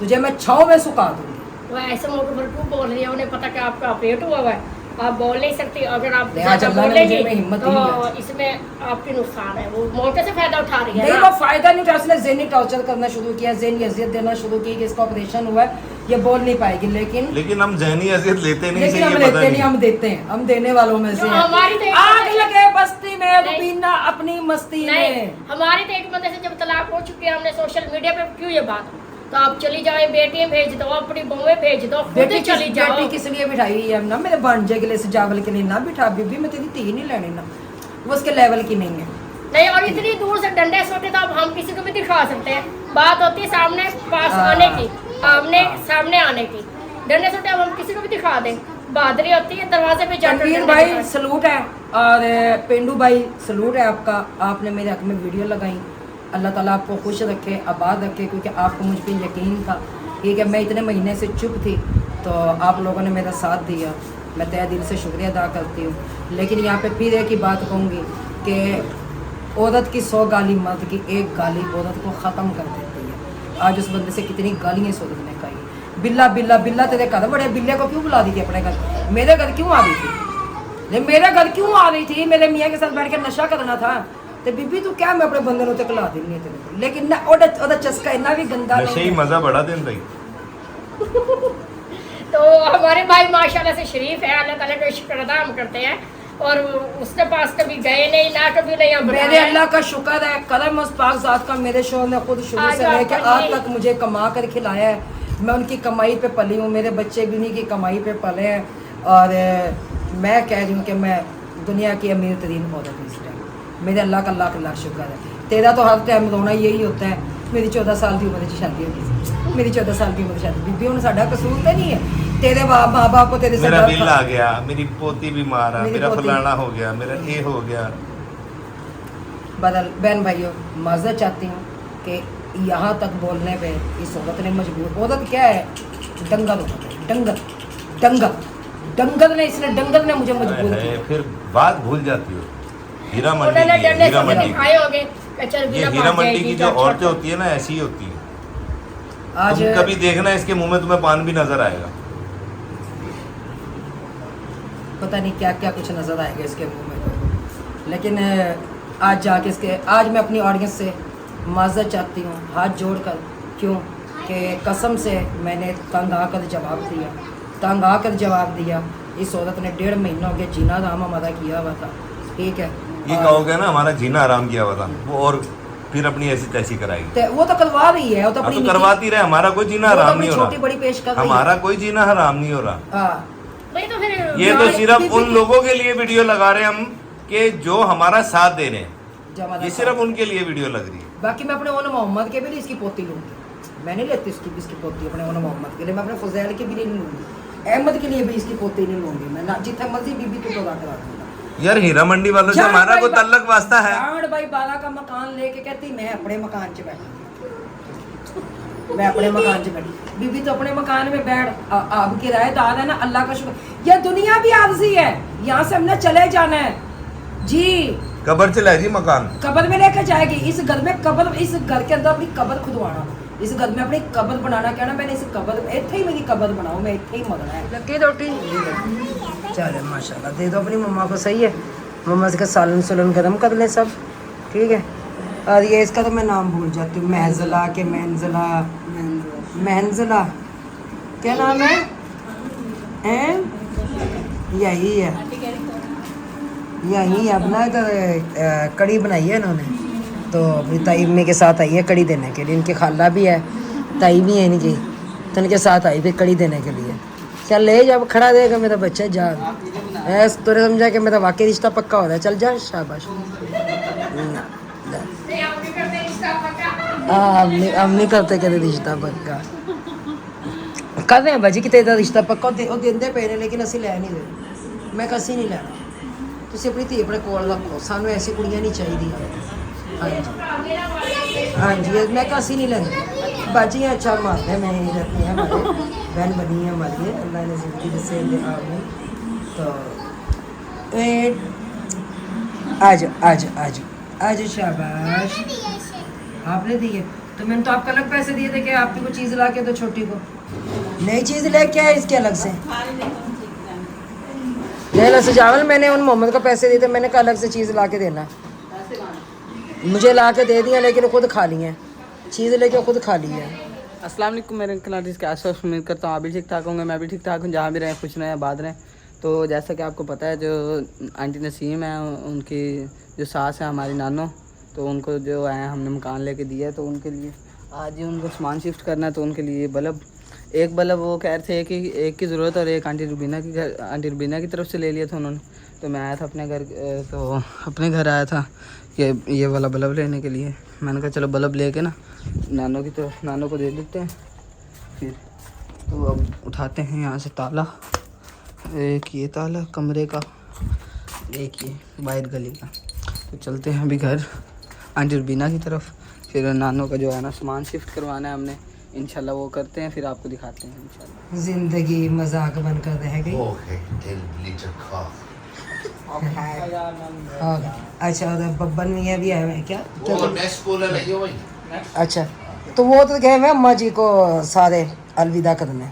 तुझे मैं छाँव में सुखा दूंगी। वो ऐसे मोटू भरपूर बोल रही है, उन्हें पता कि आपका ऑपरेट हुआ हुआ है, आप बोल नहीं सकती। अगर आप नहीं, आज ज्यादा अल्लाह ने बोलेंगी मुझे में हिम्मत दी तो है। इसमें आपके नुकसान है। वो मोटे से फायदा उठा रही है नहीं, ना। वो फायदा नहीं उठा, उसने ज़हनी टॉर्चर करना शुरू किया, ज़हनी अजियत देना शुरू की कि इसका ऑपरेशन हुआ है, ये बोल नहीं पाएगी। लेकिन हम जहनी अजियत लेते नहीं, लेकिन से हम ये लेते पता नहीं, नहीं। हम देते हैं, हम देने वालों में से जो हैं। हमारी तो एक आग बंदे- लगे बस्ती में, नहीं। रुबीना अपनी मस्ती नहीं, में। हमारी तो एक बंदे से जब तलाक हो चुकी है, हमने सोशल मीडिया पे क्यों ये बात, तो आप चली जाए, बेटियां भेज दो, अपनी बहुएं भेज दो, खुद बेटी चली जाओ। बेटी किस लिए बिठाई हुई है ना, मेरे भांजे के लिए, सजावल के लिए ना बिठा। बीबी मैं तेरी धी नहीं लेनी ना, वो उसके लेवल की नहीं है। नहीं, और इतनी दूर से डंडे सोटे तो अब हम किसी को भी दिखा सकते हैं। बात होती है सामने पास आने की, सामने आने की। डंडे सोटे अब हम किसी को भी दिखा दें, बहादुरी होती है दरवाजे पे जाकर रणवीर डंडे भाई दिखाएं। सलूट है, और पेंडू भाई सलूट है आपका, आपने मेरे हक में वीडियो लगाई। अल्लाह ताला आपको खुश रखे, आबाद रखे, क्योंकि आपको मुझ पर यकीन था। ठीक है, मैं इतने महीने से चुप थी, तो आप लोगों ने मेरा साथ दिया, मैं तहे दिल से शुक्रिया अदा करती हूँ। लेकिन यहाँ पे फिर एक ही बात कहूँगी कि औरत की 100 गाली मर्द की एक गाली औरत को ख़त्म कर देती है। आज उस बंदे से कितनी गालियाँ इस औरत ने कही। बिल्ला बिल्ला बिल्ला तेरे घर बड़े, बिल्ले को क्यों बुला दी थी अपने घर? मेरे घर क्यों आ रही थी? मेरे घर क्यों आ रही थी? मेरे मियाँ के साथ बैठ के नशा करना था। तो बीबी तू क्या, मैं अपने बंदे ਨੂੰ तकला देनी है तेरे को, लेकिन ना ਉਹਦਾ ਚਸਕਾ ਇੰਨਾ ਵੀ ਗੰਦਾ नशे ही नहीं है। मजा बड़ा दिन रही। हमारे भाई माशाल्लाह से शरीफ है, अल्लाह ताला का शुक्र अदा हम करते हैं। और उसके पास कभी गए नहीं, ना कभी नहीं हम मेरे अल्लाह का शुक्र है, करम उस पाक ज़ात का। मेरे शोहर ने खुद शुरू से लेकर आज तक मुझे कमा कर खिलाया है। मैं उनकी कमाई पे पली हूँ, मेरे बच्चे भी उन्हीं की कमाई पे पले हैं। और मैं कह रही हूँ कि मैं दुनिया की अमीर तरीन औरत हूँ इस टाइम। मेरे अल्लाह का लाख लाख शुक्र है। तेरा तो हर टाइम रोना यही होता है। मेरी 14 साल की उम्र से शादी होगी, मेरी 14 साल की उम्र शादी। बीबी उन्हें साडा कसूर तो नहीं है, तेरे माँ बाप को तेरे से मेरा डर बिल था। आ गया, मेरी पोती बीमार है, मेरी मेरा पोती- फलाना हो गया, मेरा ये हो गया। बदल बहन भाइयों, माजरत चाहती हूँ कि यहाँ तक बोलने पे इस औरत ने मजबूर। औरत क्या है? डंगर होता है, डंगर डंगर डंगर ने, इसने डंगर ने मुझे मजबूर है, किया। फिर बात भूल जाती हो। हीरा मंडी उन्होंने की है, डंडे हीरा से मंडी खाए होंगे कि चल की। ये बिना हीरा भाग मंडी जाएगी की तो जो औरतें अच्छा। होती है ना, ऐसी ही होती है। आज तुम कभी देखना इसके मुंह में तुम्हें पान भी नजर आएगा। पता नहीं क्या क्या कुछ नज़र आएगा इसके मुंह में तो। लेकिन आज जाके आज मैं अपनी ऑडियंस से माजरत चाहती हूँ, हाथ जोड़ कर। क्यों कि कसम से मैंने तंग आकर जवाब दिया। इस औरत ने 1.5 महीना हो गया जीना हराम हमारा किया हुआ था, ठीक है। ये कहोगे ना हमारा जीना आराम किया हुआ था वो, और फिर अपनी ऐसी तैसी कराएगी। तो वो तो करवा रही है, वो तो हाँ, अपनी तो करवाती रहे, हमारा कोई जीना वो तो हराम अपनी नहीं हो छोटी बड़ी पेश कर रहा। रही है। हमारा कोई जीना हराम नहीं हो रहा। हाँ, वही तो फिर ये तो यार, सिर्फ बीबी- उन लोगों के लिए वीडियो लगा रहे हैं हम कि जो हमारा साथ दे रहे हैं। जो हमारा ये साथ- सिर्फ उनके लिए वीडियो लग रही है। बाकी मैं अपने ओन मोहम्मद के भी लिए इसकी पोती लूँगी। मैं नहीं लेती इसकी पोती अपने ओन मोहम्मद के लिए। मैं अपने फुजैल के भी नहीं लूँगी, अहमद के लिए भी इसकी पोती नहीं लूँगी। मैं ना जितना मर्जी बीबी को लगा करा दूँगा। यार हीरा मंडी वालों से जान हमारा भाई कोई तल्लक वास्ता है? जान भाई 12 का मकान लेके कहती मैं अपने मकान च बैठी, मैं अपने मकान च बैठी। बीबी तो अपने मकान में बैठ। अब किराएदार है ना, अल्लाह का शुक्र। यह दुनिया भी आरजी है, यहाँ से हमने चले जाना है जी। कबर चला जी मकान। कब्र में लेकर जाएगी। इस घर में कब्र, इस घर के अंदर अपनी कब्र खुदवाना, इस घर में अपनी कब्र बनाना। कहना मैंने इस कब्र इतने ही मेरी कब्र बनाओ, मैं इतने ही मरना है। लगी रोटी चले माशाल्लाह। दे दो अपनी मम्मा को, सही है। मम्मा से सालन सुलन गर्म कर ले सब, ठीक है। और ये इसका तो मैं नाम भूल जाती हूँ, महजला के महंजला क्या नाम है? यही है, यही अपना तो कड़ी बनाई है इन्होंने। तो अपनी ताई अम्मी के साथ आई है कड़ी देने के लिए। इनकी खाला भी है, ताई भी है इनकी, तो इनके साथ आई थी कड़ी देने के लिए। चल ले जब खड़ा रहेगा मेरा बच्चा जा। तुझे समझा कि मेरा वाकई रिश्ता पक्का हो रहा है। चल जा, शाबाश। हाँ, हम नहीं करते कहते रिश्ता पक्का कर रहे हैं भाजी कि तेरा रिश्ता पक्का ਉਹ ਦਿੰਦੇ ਪਏ ਨੇ, लेकिन ਅਸੀਂ ਲੈ ਨਹੀਂ ਰਹੇ। ਮੈਂ ਕਸੀ ਨਹੀਂ ਲੈਣਾ। ਤੁਸੀਂ ਆਪਣੀ ਧੀ ਆਪਣੇ ਕੋਲ ਰੱਖੋ, ਸਾਨੂੰ ਐਸੀ ਕੁੜੀਆਂ ਨਹੀਂ ਚਾਹੀਦੀਆਂ। ਹਾਂਜੀ, मैं कसी नहीं लेंदी। बाजी अच्छा मारते हैं, मैं नहीं रहती है, हमारे बहन बनी है हमारी, अल्लाह ने जिंदगी से आमीन। तो आज शाबाश। आपने दिए तो मैंने तो आपको अलग पैसे दिए थे कि आपकी को चीज़ ला के दो, छोटी को नई चीज़ लेके आए इसके अलग से। नहीं सजावल, मैंने उन मोहम्मद को पैसे दिए थे, मैंने कहा अलग से चीज़ ला के देना। मुझे ला के दे दिया, लेकिन खुद खा ली है चीज़, लेके खुद खा ली है। अस्सलाम वालेकुम मेरे खिलाड़ी के आस उम्मीद करता हूँ आप भी ठीक ठाक होंगे, मैं भी ठीक ठाक हूँ। जहाँ भी रहें खुश रहें आबाद रहें। तो जैसा कि आपको पता है, जो आंटी नसीम है उनकी जो सास है हमारी नानो, तो उनको जो है हमने मकान लेके दिया है, तो उनके लिए आज ही उनको सामान शिफ्ट करना है। तो उनके लिए एक बल्ब वो कह रहे थे कि एक की ज़रूरत, और एक आंटी रुबीना की तरफ से ले लिया था उन्होंने। तो मैं आया था अपने घर आया था कि ये वाला बल्ब लेने के लिए। मैंने कहा चलो बल्ब लेके ना नानो को दे देते हैं फिर। तो अब उठाते हैं यहाँ से ताला, एक ये ताला कमरे का, एक ये बाहर गली का। तो चलते हैं अभी घर आंटी रुबीना की तरफ। फिर नानो का जो है ना सामान शिफ्ट करवाना है हमने, इंशाल्लाह वो करते हैं, फिर आपको दिखाते हैं इंशाल्लाह। जिंदगी मजाक बनकर रह गई। अच्छा, उधर बब्बन मियाँ भी आए हुए हैं क्या? अच्छा, तो वो तो गए हुए अम्मा जी को सारे अलविदा करने।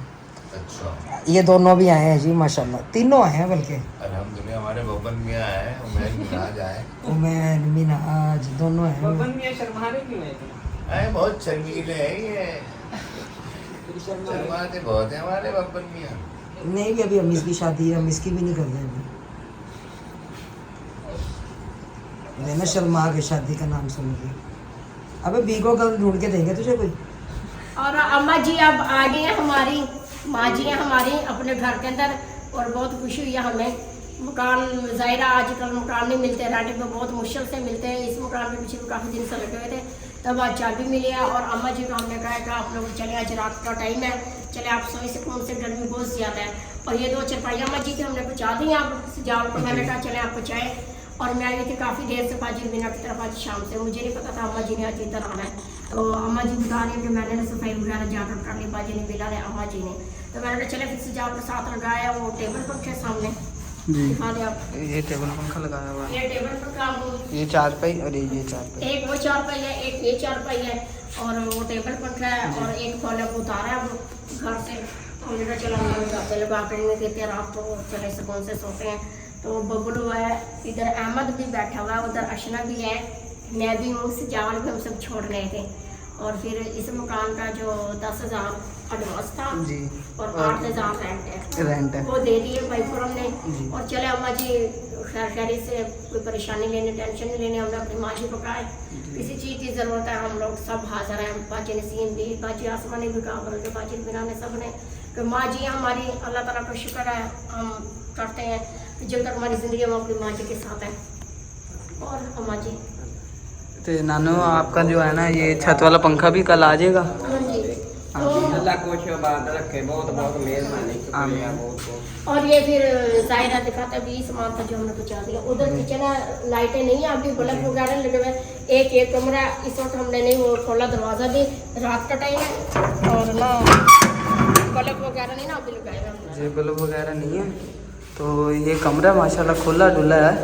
ये दोनों भी आए हैं जी माशाल्लाह, तीनों आए हैं बल्कि। अल्हम्दुलिल्लाह हमारे बब्बन मियां आए, उमैन मिनाज आए। उमैन मिनाज दोनों आए हैं। बहुत शर्मीले हैं ये, शर्माते बहुत हैं हमारे बब्बन मियां। नहीं भी अभी अम्मी की शादी है, अम्मी की भी नहीं कर रहे अभी। मैं ना शर्मा के शादी का नाम सुन के। अबे बीगो कल ढूंढ के देंगे तुझे कोई। और अम्मा जी अब आ गई हैं हमारी, माँ जी हैं हमारी अपने घर के अंदर, और बहुत खुशी हुई है हमें। मकान ज़ाहिरा आजकल मकान नहीं मिलते, रेंट पे बहुत मुश्किल से मिलते हैं। इस मकान के पीछे भी काफ़ी दिन से लगे हुए थे, तब आज चाबी मिली है। और अम्मा जी को हमने कहा कि आप लोग चले, आज रात का टाइम है, चले आप सोए से कौन से, गर्मी बहुत ज़्यादा है। और ये 2 चरपाइयाँ अम्मा जी थी, हमने पहुँचा दी आप सजावट को। मैंने कहा चले आप पहुँचाएँ। और मैं आई थी काफ़ी देर से फाजिल मीना की तरफ आज शाम से, मुझे नहीं पता था अम्मा जी ने आज इधर आना है। तो अम्मा जी बता रही है कि मैंने ना सफाई वगैरह जाकर कर ली, बाजी ने मिला है अम्मा जी ने। तो मैंने कहा चले फिर सजावट के साथ लगाया वो टेबल पंखे सामने दिखा दे आप। ये टेबल पंखा लगाया हुआ है, ये टेबल पंखा ये चारपाई और ये चारपाई। एक वो चारपाई है, एक ये चारपाई है, और वो टेबल पंखा है, और एक फॉलो को उतारा है वो घर से। हमने कहा चलो हम लगा कर नहीं देते रात को, चले सुकून से सोते हैं। तो बबलू है इधर, अहमद भी बैठा हुआ है उधर, अशना भी है, मैं भी हूँ, सजावट भी हम सब छोड़ रहे थे। और फिर इस मकान का जो 10,000 एडवांस था जी, और 8,000 रेंट है वो दे दिए भाईपुरम ने। और चले अम्मा जी खैर खैरी से कोई परेशानी लेने, टेंशन नहीं लेने, हमने अपनी माँ जी को कहा है किसी चीज़ की ज़रूरत है हम लोग सब हाजिर हैं। बाजी नसीम भी, बाजी आसमा ने भी कहा, बल्कि बाजी बिना ने सब ने कि माँ जी हमारी, अल्लाह ताला का शुक्र है, हम करते हैं कि जब तक हमारी ज़िंदगी हम अपनी माँ जी के साथ हैं। और अम्मा जी तो नानो आपका जो है ना ये छत वाला पंखा भी कल आ जाएगा। हाँ जी। तो अल्लाह कुछ बात रखे, बहुत बहुत मेहरबानी, शुक्रिया बहुत बहुत। और ये फिर जाहिर दिखाता है 20 सामान था जो हमने पहुँचा दिया। उधर किचन है, लाइटें नहीं है अभी, बल्ब वगैरह लगे हुए, एक कमरा है इस वक्त हमने नहीं वो खोला, दरवाज़ा भी रात का टाइम है, और ना बल्ब वगैरह नहीं ना अभी लगाए हुए। जी बल्ब वगैरह नहीं है। तो ये कमरा माशाल्लाह खुला डुला है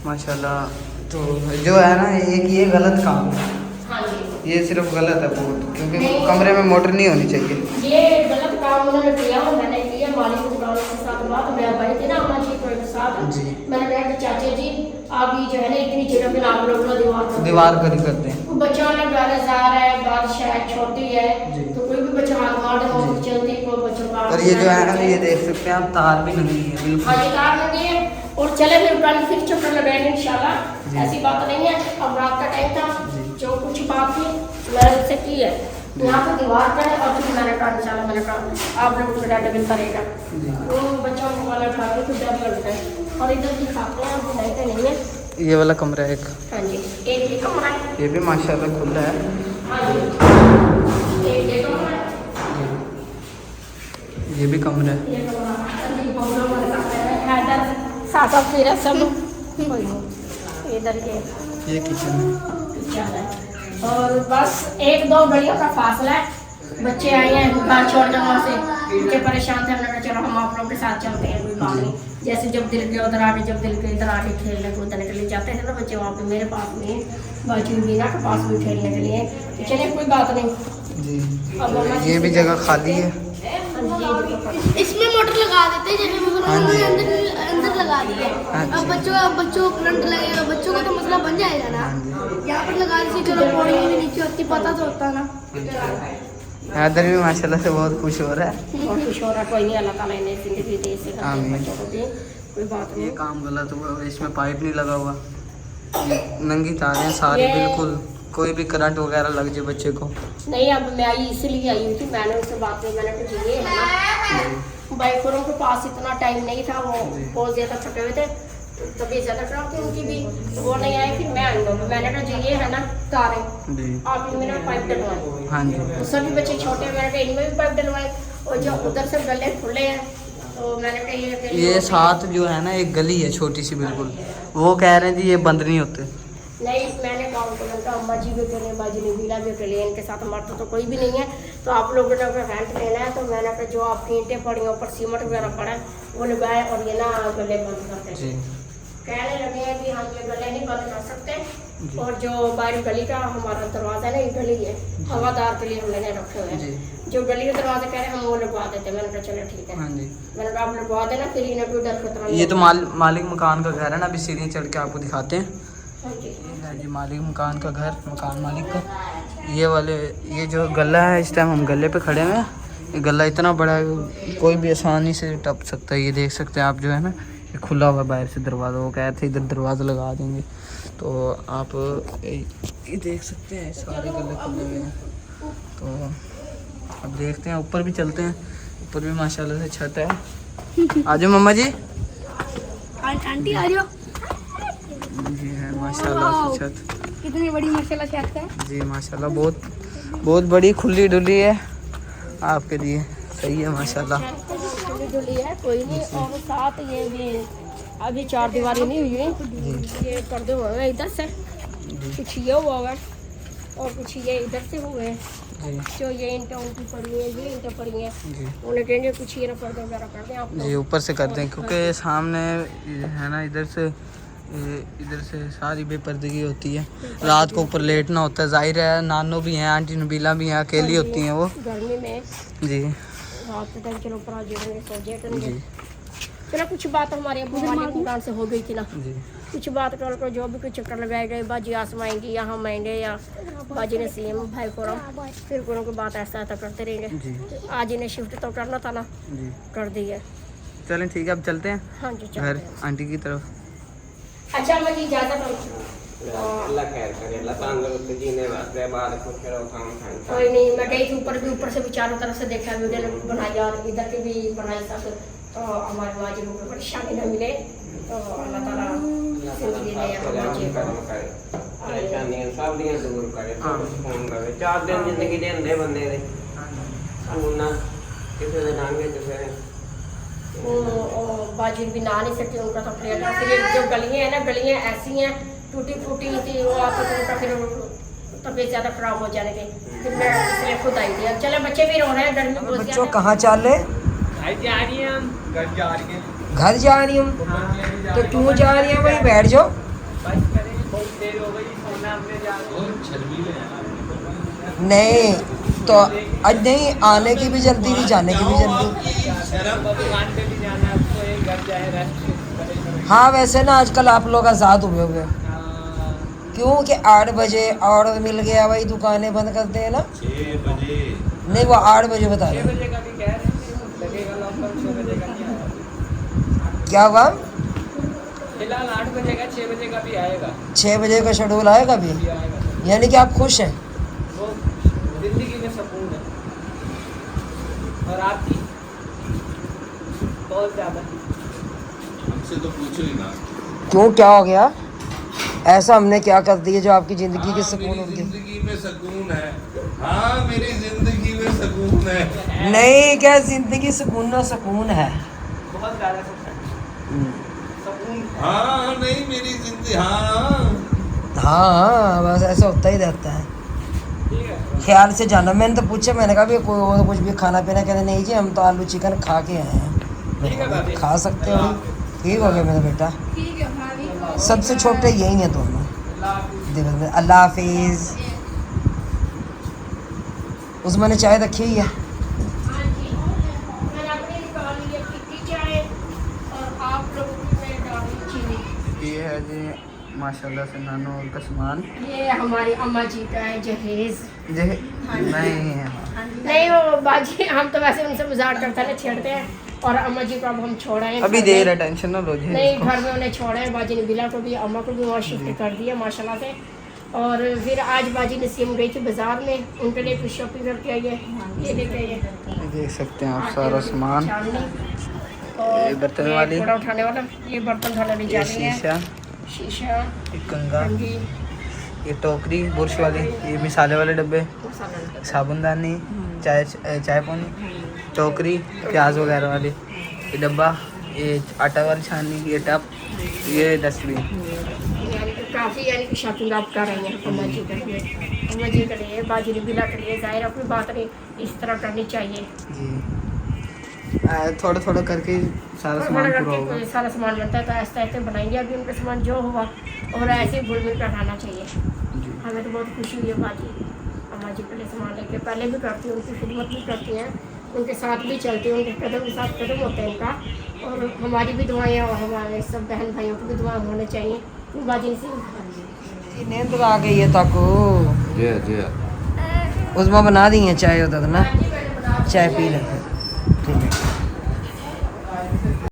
माशाल्लाह। तो जो है ना एक ये गलत काम है, हाँ जी, ये सिर्फ गलत है बहुत, क्योंकि कमरे में मोटर नहीं होनी चाहिए। ये गलत काम उन्होंने किया और मैंने किया। मालिक दुकान के साथ बात, मैं भाई थे ना अम्मा जी के साथ, मैंने कहा कि चाचा जी आप ये जो है ना इतनी जगह पे आप लोग दीवार पर ही करते हैं। बच्चा ने बाजार है, बारिश है, छोटी है, तो कोई भी बच्चा हाथ मार दे चलती, कोई बच्चा और ये जो है ना ये देख सकते हैं आप, तार भी नहीं है बिल्कुल। हाँ ये तार लगी है। और चले फिर चक्कर लगाएंगे इंशाल्लाह, ऐसी बात नहीं है। अब रात का टाइम था, जो कुछ बात थी मैंने उससे की है, यहाँ पर दीवार करें। और फिर मैंने कहा इंशाल्लाह, मैंने कहा आप लोगों को डर मिलता रहेगा, वो बच्चों को वाला खा के तो डर लगता है। और इधर भी खाते हैं, बनाते नहीं है। ये वाला कमरा है एक, हाँ जी, एक ये कमरा है, ये भी माशाल्लाह खुला है। हाँ जी, एक ये कमरा है, ये भी कमरा है। ये कमरा अभी बहुत बड़ा कमरा है, इधर साथ फिर सब इधर ये किचन है। है। और बस 1-2 गलियों का फासला है। बच्चे आए हैं दुकान छोड़ कर वहाँ से, बच्चे परेशान थे, हमने कहा चलो हम आप लोगों के साथ चलते हैं, कोई बात नहीं। जैसे जब दिल के उधर आके, जब दिल के इधर आके खेलने कूदने के लिए जाते थे ना बच्चे, वहाँ पे मेरे पास भी, बाजू मीना के पास भी खेलने के लिए, तो चलिए कोई बात नहीं। जी अब ये भी जगह खाली है। इसमें मोटर लगा देते हैं, जैसे मुसलमानों ने अंदर लगा दिया। अब बच्चों को करंट लगेगा, बच्चों को तो मसला बन जाएगा ना। यहाँ पर लगा दी, चलो पौड़ी भी नीचे होती, पता तो होता ना। हैदर भी माशाल्लाह से बहुत खुश हो रहा है। बहुत खुश हो रहा, कोई नहीं, अल्लाह ताला ने जिंदगी दे से बच्चों को दे, कोई बात ये नहीं। काम गलत हुआ, इसमें पाइप नहीं लगा हुआ, ये नंगी तारें सारी बिल्कुल, कोई भी करंट वगैरह लग जाए बच्चे को। नहीं अब मैं आई इसलिए आई हुई थी, मैंने उससे बात की, मैंने कहा ये है ना बाइकों के पास इतना टाइम नहीं था, वो बहुत ज़्यादा थके हुए थे, तबीयत ज़्यादा खराब थी उनकी भी, तो वो नहीं आए। फिर मैं आई हूँ, मैंने कहा ये है ना तारें, आप इनमें पाइप डलवाएं। हाँ जी, तो सभी बच्चे छोटे, मैंने कहा इनमें भी पाइप डलवाएं। और जो उधर से गले खुले हैं, तो मैंने कहा ये साथ जो है ना एक गली है छोटी सी बिल्कुल, वो कह रहे हैं जी ये बंद नहीं होते। नहीं, मैंने कहा उनको, मैंने कहा अम्मा जी भी अकेले, बाजी ने बीला भी अकेले, इनके साथ मर्द तो कोई भी नहीं है, तो आप लोगों ने अगर रेंट लेना है तो मैंने कहा जो आपकी ईंटें पड़ी हैं, ऊपर सीमेंट वगैरह पड़ा है, वो लगाए और ये ना गले बंद करते हैं। कहने लगे हैं कि हम ये गले नहीं बंद कर सकते, और जो बाहर गली का हमारा दरवाज़ा है ना, ये गली है, हवादार के लिए हमने रखे हुए हैं, जो गली का दरवाज़ा कह रहे हैं हम वो लगवा देते हैं। मैंने कहा चलो ठीक है, मैंने कहा आप लगवा देना, फिर इन्हें कोई डर खतरा नहीं। ये तो मालिक मकान का घर है ना, अभी सीढ़ी चढ़ के आपको दिखाते हैं। जी मालिक मकान का घर, मकान मालिक का। ये वाले, ये जो गला है, इस टाइम हम गले पे खड़े हुए हैं, ये गला इतना बड़ा है कोई भी आसानी से टप सकता है। ये देख सकते हैं आप जो है ना, ये खुला हुआ बाहर से दरवाज़ा। वो कह रहे थे इधर दरवाज़ा लगा देंगे, तो आप ये देख सकते हैं सारे गले खुले हुए हैं। तो अब देखते हैं, ऊपर भी चलते हैं। ऊपर भी माशाल्लाह से छत है। आ जाओ मम्मा जी। आंटी आ जाओ। जी है माशाल्लाह से छत। कितनी बड़ी माशाल्लाह छत है जी माशाल्लाह, बहुत बड़ी खुली डुली है आपके लिए। सही है माशाल्लाह। डुली है कोई नहीं। और साथ ये भी अभी 4 दीवारी नहीं हुई है, ये पर्दे हुए हैं इधर से, कुछ ये हुआ है और कुछ ये इधर से हुए हैं। जो ये इंटा उनकी पड़ी है, ये इंटा पड़ी है, उन्हें कहेंगे कुछ ये ना पर्दे वगैरह कर दें आप जी ऊपर से कर दें, क्योंकि सामने है ना इधर से सारी बेपर्दगी होती है। रात को ऊपर लेटना होता है। जाहिर है नानो भी हैं, आंटी नबीला भी हैं, अकेली होती हैं वो। गर्मी में जी रात के टाइम चलो ऊपर आ जाएंगे, सो जाएंगे। चलो कुछ बात हमारे अबू वाले कुरान से हो गई थी ना, जी कुछ बात कर जो भी कुछ चक्कर लगाए गए, बाजी आसमाएंगी या हम आएंगे या बाजी ने सीएम भाई को फिर कोरों की बात ऐसा करते रहेंगे। जी आज इन्हें शिफ्ट तो करना था ना, जी कर दी है। चलें ठीक है, अब चलते हैं हाँ जी घर आंटी की तरफ। अच्छा मुझे इजाज़त हो। अल्लाह खैर करे, अल्लाह तंदुरुस्त जीने वास्ते बाद खुश रहो, काम खाएं। कोई नहीं, मैं गई थी ऊपर भी, ऊपर से भी चारों तरफ से देखा, वीडियो बनाई और इधर की भी बनाई सब, तो हमारे माजी को कोई परेशानी न मिले, तो अल्लाह ताला जिंदगी दे हमारे परेशानियां सब दियां दूर करे, सब सुकून रहे। 4 दिन जिंदगी दे अंदे बंदे दे सुकून ना किसी दे नांगे ते फिर वो बाजी भी ना नहीं सकती, उनका तो प्लेट। फिर ये जो गलियाँ हैं ना, गलियाँ ऐसी हैं टूटी फूटी थी, वो आता तो उनका फिर तबीयत ज़्यादा खराब हो जाने की, फिर मैं इसलिए खुद आई थी। अब चले बच्चे भी रो रहे हैं, गर्मी बहुत बच्चों कहाँ चाले? घर जा रही हूँ। तो क्यों जा रही है? वहीं बैठ जाओ। नहीं तो आज नहीं, आने की भी जल्दी थी, जाने की भी जल्दी। हाँ वैसे ना आजकल आप लोग आज़ाद हुए हुए, क्यों कि 8 बजे ऑर्डर मिल गया, वही दुकानें बंद करते हैं ना। 6 बजे नहीं वो 8 बजे बता रहे हैं। क्या हुआ? फिलहाल 8 बजे का, 6 बजे का भी आएगा। 6 बजे का शेड्यूल आएगा भी, यानी कि आप खुश हैं? वो जिंदगी में सुकून है। और आपकी बहुत ज़्यादा। हमसे तो पूछो ही ना। क्यों, क्या हो गया? ऐसा हमने क्या कर दिया जो आपकी जिंदगी की सुकून मेरी होगी? जिंदगी में सुकून है। हाँ मेरी जिंदगी में सुकून है। नहीं क्या जिंदगी सुकून ना सुकून है। बहुत ज़्यादा सुकून। हाँ नहीं मेरी जिंदगी, हाँ हाँ बस ऐसा होता ही रहता है। ठीक है। ख्याल से जाना। मैंने तो पूछा, मैंने कहा भी कोई और कुछ भी खाना पीना, कहते नहीं जी हम तो आलू चिकन खा के आए हैं। खा सकते हो, ठीक हो गया मेरा बेटा। सबसे छोटे यही हैं दोनों। अल्लाह हाफिज़। उसमें ने चाय रखी हुई है। हाँ जी, मैंने अपनी निकाल ली है पीती चाय, और आप लोगों की मैं डाली चीनी। ये है जी माशाल्लाह से नानो का सामान। ये हमारी अम्मा जी का है जहेज। नहीं नहीं वो बाजी, हम तो वैसे उनसे मजाक करते हैं, छेड़ते हैं। और अम्मा जी को अब हम छोड़े हैं अभी घर दे में। रहा, टेंशन ना लो जी। नहीं घर में उन्हें छोड़े हैं, बाजी ने बिला को भी, अम्मा को भी वहाँ शिफ्ट कर दिया माशाल्लाह से। और फिर आज बाजी नसीम गई थी बाजार में, उनके लिए कुछ शॉपिंग करके आई है, ये लेके आई है। देख सकते हैं आप सारा सामान। चांदनी ये बर्तन वाली, कूड़ा उठाने वाला, ये बर्तन धोने वाली ये जाली है, शीशा, शीशा, ये कंगा, कंघी, ये टोकरी बुरश वाली, ये मिसाले वाले डब्बे, मसाला। साबुनदानी, चाय पानी, टोकरी, प्याज वगैरह वाली, ये डब्बा, ये आटा वाली छाननी, ये टप, ये डस्टबिन। काफ़ी यानी कि शॉपिंग आप कर रही हैं अम्मा जी के लिए, अम्मा जी के लिए, बाजी ने बिला के लिए। जाहिर अपनी बात नहीं इस तरह करनी चाहिए। जी थोड़ा थोड़ा करके सारा सामान पूरा होगा। करके सारा सामान बनता है, तो ऐसे ऐसे बनाएंगे अभी उनका सामान जो हुआ, और ऐसे ही घुल मिल कर खाना चाहिए। हमें तो बहुत खुशी हुई है बाजी अम्मा जी के लिए सामान लेके। पहले भी करती हैं, उनकी खिदमत भी करती हैं, उनके साथ भी चलती हैं, उनके कदम के साथ कदम होते हैं उनका। और हमारी भी दुआएं और हमारे सब बहन भाइयों की भी दुआएं होनी चाहिए। बाजी से नींद आ गई है ताको। जी जी उसमें बना दी है चाय उधर ना। मैंने बना चाय पी लेते हैं।